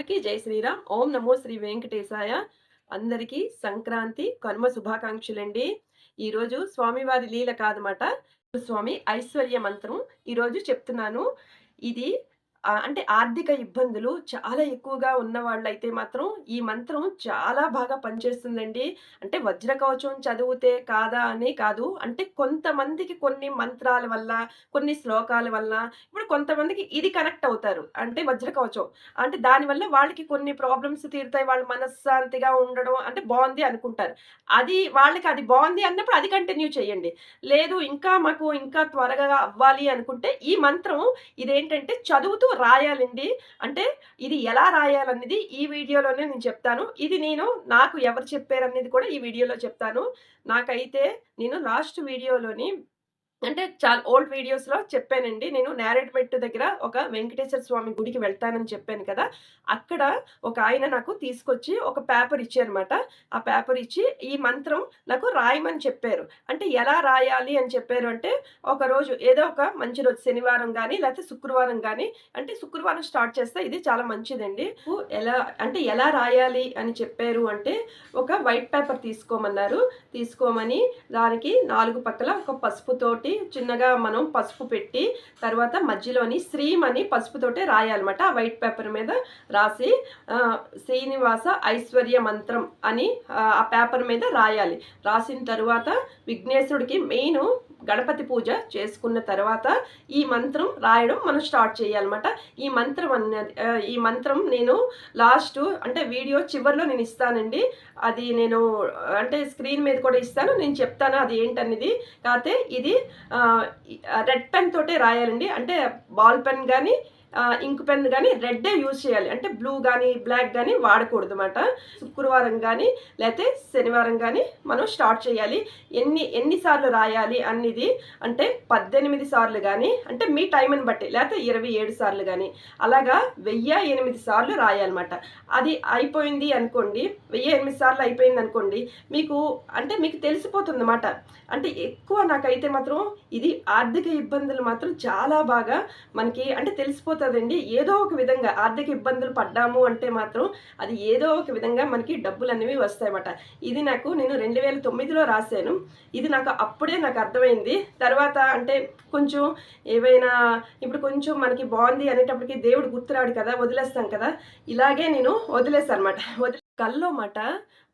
అందరికీ జై శ్రీరామ్. ఓం నమో శ్రీ వెంకటేశాయ. అందరికీ సంక్రాంతి, కనుమ శుభాకాంక్షలండి. ఈరోజు స్వామివారి లీల కాదనమాట. స్వామి ఐశ్వర్య మంత్రం ఈరోజు చెప్తున్నాను. ఇది అంటే ఆర్థిక ఇబ్బందులు చాలా ఎక్కువగా ఉన్నవాళ్ళైతే మాత్రం ఈ మంత్రం చాలా బాగా పనిచేస్తుందండి. అంటే వజ్ర కవచం చదివితే కాదా అని కాదు. అంటే కొంతమందికి కొన్ని మంత్రాల వల్ల, కొన్ని శ్లోకాల వల్ల ఇప్పుడు కొంతమందికి ఇది కనెక్ట్ అవుతారు. అంటే వజ్ర కవచం. అంటే దానివల్ల వాళ్ళకి కొన్ని ప్రాబ్లమ్స్ తీరుతాయి. వాళ్ళు మనశ్శాంతిగా ఉండడం అంటే బావుంది అనుకుంటారు. వాళ్ళకి అది బావుంది అన్నప్పుడు అది కంటిన్యూ చేయండి. లేదు ఇంకా త్వరగా అవ్వాలి అనుకుంటే ఈ మంత్రం ఇదేంటంటే చదువుతూ రాయాలండి. అంటే ఇది ఎలా రాయాలనేది ఈ వీడియోలోనే నేను చెప్తాను. ఇది నాకు ఎవరు చెప్పారనేది కూడా ఈ వీడియోలో చెప్తాను. నాకైతే నేను లాస్ట్ వీడియోలోని అంటే చాలా ఓల్డ్ వీడియోస్‌లో చెప్పానండి. నేను నేరేడ్మెట్టు దగ్గర ఒక వెంకటేశ్వర స్వామి గుడికి వెళ్తానని చెప్పాను కదా! అక్కడ ఒకాయన నాకు తీసుకొచ్చి ఒక పేపర్ ఇచ్చారన్నమాట. ఆ పేపర్ ఇచ్చి ఈ మంత్రం నాకు రాయమని చెప్పారు. అంటే ఎలా రాయాలి అని చెప్పారు అంటే, ఒకరోజు ఏదో ఒక మంచి రోజు శనివారం గాని, లేకపోతే శుక్రవారం గాని అంటే శుక్రవారం స్టార్ట్ చేస్తే ఇది చాలా మంచిదండి. ఎలా రాయాలి అని చెప్పారు అంటే, ఒక వైట్ పేపర్ తీసుకోమన్నారు. తీసుకోమని దానికి 4 పక్కల ఒక పసుపుతోటి చిన్నగా మనం పసుపు పెట్టి, తర్వాత మధ్యలోని శ్రీం అని పసుపుతోటే రాయాలన్నమాట. ఆ వైట్ పేపర్ మీద రాసి శ్రీనివాస ఐశ్వర్య మంత్రం అని ఆ పేపర్ మీద రాయాలి. రాసిన తరువాత విఘ్నేశ్వరుడికి మెయిను గణపతి పూజ చేసుకున్న తర్వాత ఈ మంత్రం రాయడం మనం స్టార్ట్ చేయాలన్నమాట. ఈ మంత్రం నేను అంటే వీడియో చివర్లో నేను ఇస్తానండి. అది నేను అంటే స్క్రీన్ మీద కూడా ఇస్తాను. నేను చెప్తాను అది ఏంటనేది. కాతే ఇది రెడ్ పెన్ తోటే రాయాలండి. అంటే బాల్ పెన్ గానీ, ఇంక్ పెన్ గానీ రెడ్డే యూజ్ చేయాలి. అంటే బ్లూ గానీ, బ్లాక్ గానీ వాడకూడదన్నమాట. శుక్రవారం గానీ, లేతే శనివారం గానీ మనం స్టార్ట్ చేయాలి. ఎన్ని సార్లు రాయాలి అనేది అంటే 18 సార్లు గానీ, అంటే మీ టైంని బట్టి లేతే 27 సార్లు గానీ, అలాగా 1008 సార్లు రాయాలన్నమాట. అది అయిపోయింది అనుకోండి, 1008 సార్లు అయిపోయిందనుకోండి, మీకు తెలిసిపోతుందన్నమాట. అంటే ఎక్కువ నాకైతే మాత్రం ఇది ఆర్థిక ఇబ్బందులు మాత్రం చాలా బాగా మనకి అంటే తెలిసిపోతదండి. ఏదో ఒక విధంగా ఆర్థిక ఇబ్బందులు పడ్డాము అంటే మాత్రం అది ఏదో ఒక విధంగా మనకి డబ్బులనేవి వస్తాయన్నమాట. ఇది నేను 2009లో రాసాను. ఇది అప్పుడే నాకు అర్థమైంది. తర్వాత అంటే కొంచెం ఏవైనా ఇప్పుడు కొంచెం మనకి బావుంది అనేటప్పటికి దేవుడు గుర్తురాడు కదా! వదిలేస్తాం కదా! ఇలాగే నేను వదిలేసానన్నమాట. కల్లో మాట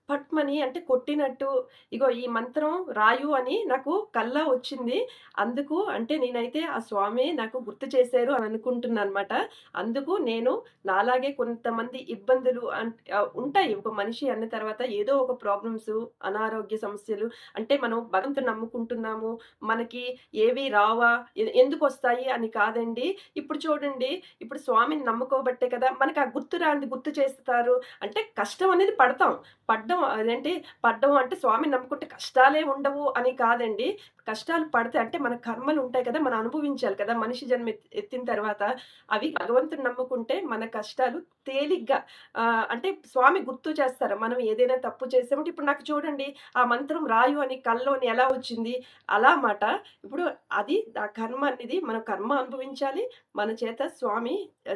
పట్మని అంటే కొట్టినట్టు ఇగో ఈ మంత్రం రాయు అని నాకు కల్లా వచ్చింది. అందుకు అంటే నేనైతే ఆ స్వామి నాకు గుర్తు చేశారు అని అనుకుంటున్నానన్నమాట. అందుకు నేను నాలాగే కొంతమంది ఇబ్బందులు ఉంటాయి. ఒక మనిషి అన్న తర్వాత ఏదో ఒక ప్రాబ్లమ్స్, అనారోగ్య సమస్యలు అంటే మనం భగవంతుని నమ్ముకుంటున్నాము. మనకి ఏవి రావా? ఎందుకొస్తాయి అని కాదండి. ఇప్పుడు చూడండి, ఇప్పుడు స్వామిని నమ్ముకోబట్టే కదా మనకు ఆ గుర్తు రానిది గుర్తు చేస్తారు. అంటే కష్టం అనేది పడతాం. పడ్డం అంటే స్వామిని నమ్ముకుంటే కష్టాలే ఉండవు అని కాదండి. కష్టాలు పడితే అంటే మన కర్మలుంటాయి కదా! మనం అనుభవించాలి కదా! మనిషి జన్మ ఎత్తిన తర్వాత అవి భగవంతుడిని నమ్ముకుంటే మన కష్టాలు తేలిగ్గా అంటే స్వామి గుర్తు చేస్తారు. మనం ఏదైనా తప్పు చేసామంటే ఇప్పుడు నాకు చూడండి ఆ మంత్రం రాయు అని కల్లోని ఎలా వచ్చింది? అలా మాట. ఇప్పుడు అది ఆ కర్మ అనేది మనం కర్మ అనుభవించాలి. మన చేత స్వామి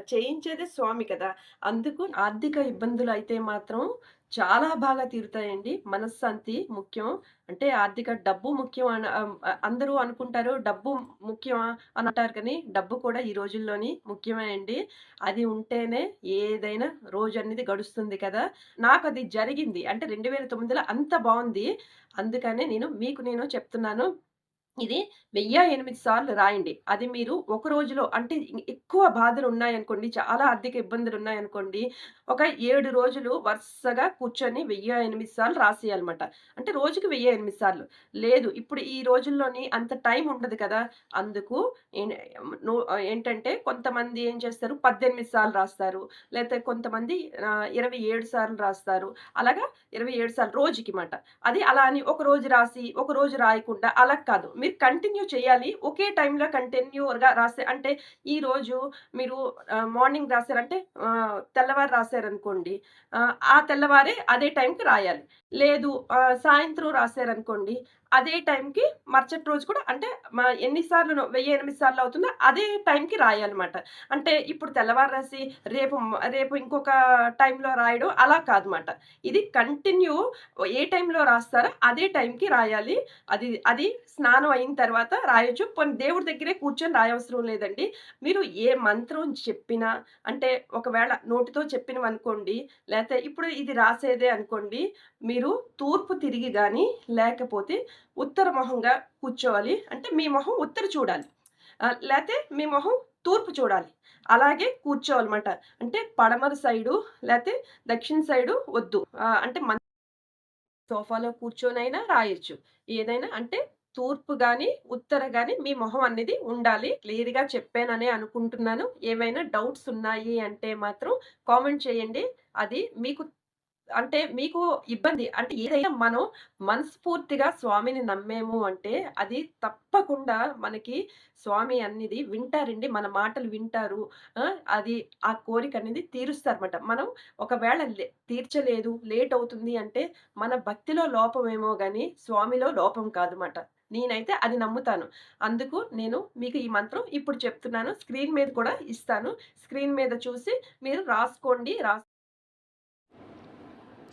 చేయించేదే స్వామి కదా! అందుకు ఆర్థిక ఇబ్బందులైతే మాత్రం చాలా బాగా తీరుతాయండి. మనశ్శాంతి ముఖ్యం. అంటే డబ్బు ముఖ్యం అందరూ అనుకుంటారు. డబ్బు ముఖ్యమా అని అంటారు కానీ, డబ్బు కూడా ఈ రోజుల్లోని ముఖ్యమే అండి. అది ఉంటేనే ఏదైనా రోజనేది గడుస్తుంది కదా! నాకది జరిగింది. అంటే 2009లో అంత బావుంది. అందుకనే నేను చెప్తున్నాను. ఇది 1008 సార్లు రాయండి. అది మీరు ఒక రోజులో అంటే ఎక్కువ బాధలున్నాయనుకోండి, చాలా ఆర్థిక ఇబ్బందులున్నాయనుకోండి, ఒక 7 రోజులు వరుసగా కూర్చొని 1008 సార్లు రాసేయాలన్నమాట. అంటే రోజుకి 1008 సార్లు. లేదు ఇప్పుడు ఈ రోజుల్లోని అంత టైం ఉండదు కదా! అందుకు ఏన్ ఏంటంటే కొంతమంది ఏం చేస్తారు 18 సార్లు రాస్తారు. లేతే కొంతమంది 27 సార్లు రాస్తారు. అలాగా 27 సార్లు రోజుకి మాట. అది అలా అని ఒక రోజు రాసి, ఒక రోజు రాయకుండా అలా కాదు. మీరు కంటిన్యూ చేయాలి. ఒకే టైంలో కంటిన్యూ‌గా అంటే ఈరోజు మీరు మార్నింగ్ రాసారంటే తెల్లవారు రాసారనుకోండి. ఆ తెల్లవారే అదే టైంకి రాయాలి. లేదు సాయంత్రం రాసారనుకోండి. అదే టైంకి మరుసటి రోజు కూడా అంటే ఎన్ని సార్లునో 1008 సార్లు అవుతుందో అదే టైంకి రాయాలన్నమాట. అంటే ఇప్పుడు తెల్లవారు రాసి రేపు ఇంకొక టైంలో రాయడం అలా కాదన్నమాట. ఇది కంటిన్యూ ఏ టైంలో రాస్తారో అదే టైంకి రాయాలి. అది స్నానం అయిన తర్వాత రాయొచ్చు. పోనీ దేవుడి దగ్గరే కూర్చొని రాయవసరం లేదండి. మీరు ఏ మంత్రం చెప్పినా అంటే ఒకవేళ నోటితో చెప్పినవనుకోండి, లేతే ఇప్పుడు ఇది రాసేదే అనుకోండి, మీరు తూర్పు తిరిగి గాని, లేకపోతే ఉత్తర మొహంగా కూర్చోవాలి. అంటే మీ మొహం ఉత్తర చూడాలి. లేతే మీ మొహం తూర్పు చూడాలి. అలాగే కూర్చోవాలమాట. అంటే పడమర సైడు లేతే దక్షిణ సైడు వద్దు. అంటే సోఫాలో కూర్చొనైనా రాయొచ్చు. ఏదైనా అంటే తూర్పు గాని, ఉత్తర గాని మీ మొహం అనేది ఉండాలి. క్లియర్‌గా చెప్పాననే అనుకుంటున్నాను. ఏవైనా డౌట్స్ ఉన్నాయి అంటే మాత్రం కామెంట్ చేయండి. అది మీకు ఇబ్బంది అంటే ఏదైనా మనం మనస్ఫూర్తిగా స్వామిని నమ్మాము అంటే అది తప్పకుండా మనకి స్వామి అనేది వింటారండి. మన మాటలు వింటారు. ఆ! అది ఆ కోరిక అనేది తీరుస్తారన్నమాట. మనం ఒకవేళ తీర్చలేదు, లేట్ అవుతుంది అంటే మన భక్తిలో లోపమేమో గాని స్వామిలో లోపం కాదుమాట. నేనైతే అది నమ్ముతాను. అందుకు నేను మీకు ఈ మంత్రం ఇప్పుడు చెప్తున్నాను. స్క్రీన్ మీద కూడా ఇస్తాను. స్క్రీన్ మీద చూసి మీరు రాసుకోండి.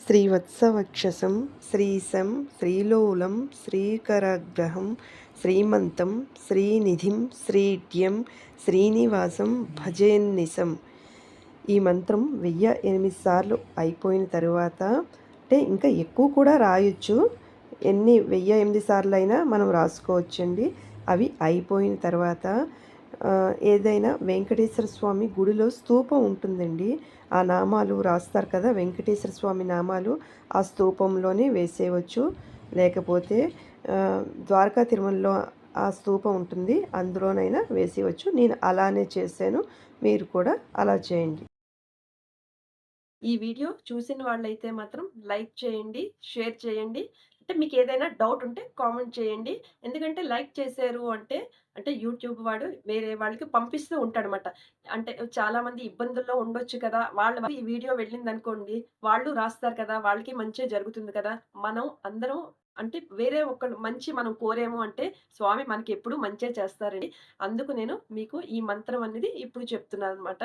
శ్రీవత్సవక్షసం శ్రీశం శ్రీలోలం శ్రీకరగ్రహం శ్రీమంతం శ్రీనిధిం శ్రీడ్యం శ్రీనివాసం భజేన్నిశం. ఈ మంత్రం 1008 సార్లు అయిపోయిన తరువాత అంటే ఇంకా ఎక్కువ కూడా రాయొచ్చు. ఎన్ని 1008 సార్లైనా మనం రాసుకోవచ్చండి. అవి అయిపోయిన తర్వాత ఏదైనా వెంకటేశ్వర స్వామి గుడిలో స్తూపం ఉంటుందండి. ఆ నామాలు రాస్తారు కదా! వెంకటేశ్వర స్వామి నామాలు ఆ స్తూపంలోనే వేసేయవచ్చు. లేకపోతే ద్వారకా తిరుమలలో ఆ స్తూపం ఉంటుంది. అందులోనైనా వేసేయవచ్చు. నేను అలానే చేశాను. మీరు కూడా అలా చేయండి. ఈ వీడియో చూసిన వాళ్ళైతే మాత్రం లైక్ చేయండి, షేర్ చేయండి. అంటే మీకేదైనా డౌట్ ఉంటే కామెంట్ చేయండి. ఎందుకంటే లైక్ చేశారు అంటే యూట్యూబ్ వాడు వేరే వాళ్ళకి పంపిస్తూ ఉంటాడనమాట. అంటే చాలామంది ఇబ్బందుల్లో ఉండొచ్చు కదా! వాళ్ళ వరకు ఈ వీడియో వెళ్ళిందనుకోండి, వాళ్ళు రాస్తారు కదా! వాళ్ళకి మంచే జరుగుతుంది కదా! మనం అందరం అంటే వేరే ఒకళ్ళు మంచి మనం కోరాము అంటే స్వామి మనకెప్పుడూ మంచే చేస్తారండి. అందుకు నేను మీకు ఈ మంత్రం అనేది ఇప్పుడు చెప్తున్నాననమాట.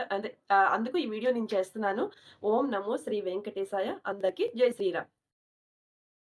అందుకు ఈ వీడియో నేను చేస్తున్నాను. ఓం నమో శ్రీ వెంకటేశాయ. అందరికీ జై శ్రీరామ్.